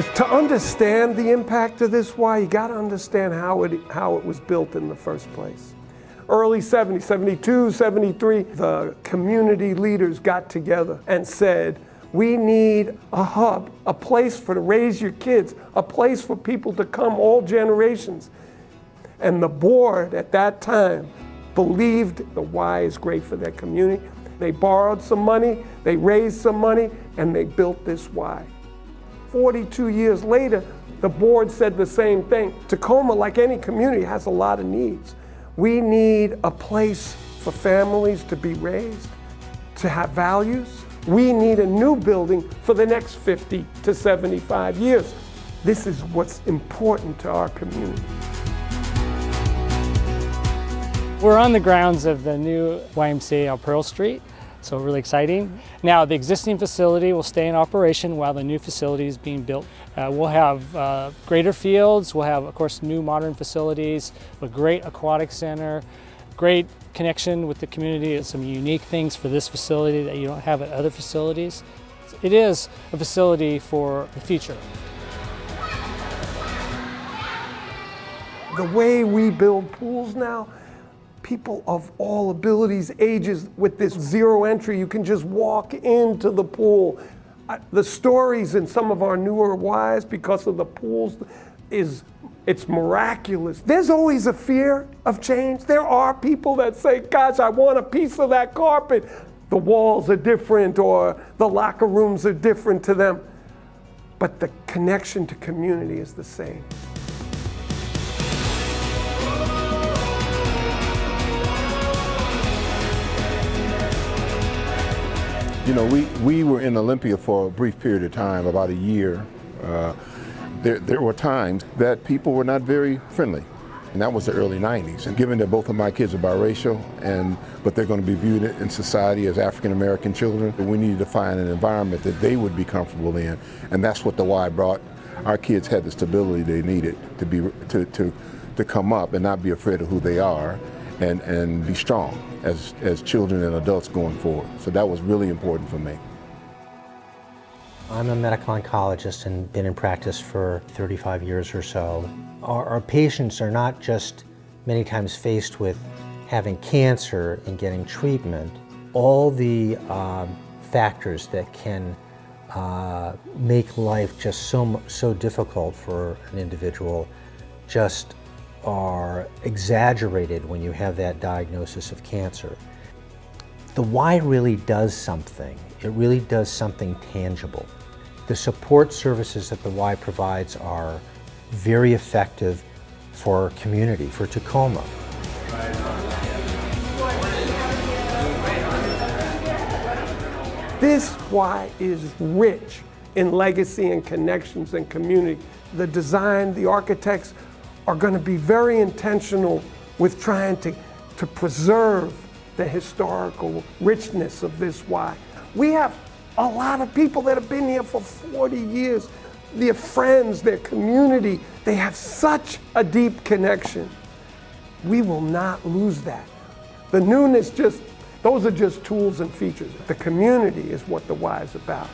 To understand the impact of this Y, you got to understand how it was built in the first place. Early 70s, 72, 73, the community leaders got together and said, we need a hub, a place to raise your kids, a place for people to come, all generations. And the board at that time believed the Y is great for their community. They borrowed some money, they raised some money, and they built this Y. 42 years later, the board said the same thing. Tacoma, like any community, has a lot of needs. We need a place for families to be raised, to have values. We need a new building for the next 50 to 75 years. This is what's important to our community. We're on the grounds of the new YMCA on Pearl Street, so really exciting. Now the existing facility will stay in operation while the new facility is being built. We'll have greater fields, we'll have of course new modern facilities, a great aquatic center, great connection with the community, some unique things for this facility that you don't have at other facilities. It is a facility for the future. The way we build pools now, people of all abilities, ages, with this zero entry, you can just walk into the pool. The stories in some of our newer Ys because of the pools it's miraculous. There's always a fear of change. There are people that say, gosh, I want a piece of that carpet. The walls are different or the locker rooms are different to them. But the connection to community is the same. You know, we were in Olympia for a brief period of time, about a year. There were times that people were not very friendly, and that was the early 90s. And given that both of my kids are biracial, but they're going to be viewed in society as African-American children, we needed to find an environment that they would be comfortable in, and that's what the Y brought. Our kids had the stability they needed to come up and not be afraid of who they are, and be strong as children and adults going forward. So that was really important for me. I'm a medical oncologist and been in practice for 35 years or so. Our patients are not just many times faced with having cancer and getting treatment. All the factors that can make life just so difficult for an individual just are exaggerated when you have that diagnosis of cancer. The Y really does something. It really does something tangible. The support services that the Y provides are very effective for our community, for Tacoma. This Y is rich in legacy and connections and community. The design, the architects are going to be very intentional with trying to preserve the historical richness of this Y. We have a lot of people that have been here for 40 years. Their friends, their community, they have such a deep connection. We will not lose that. The newness those are just tools and features. The community is what the Y is about.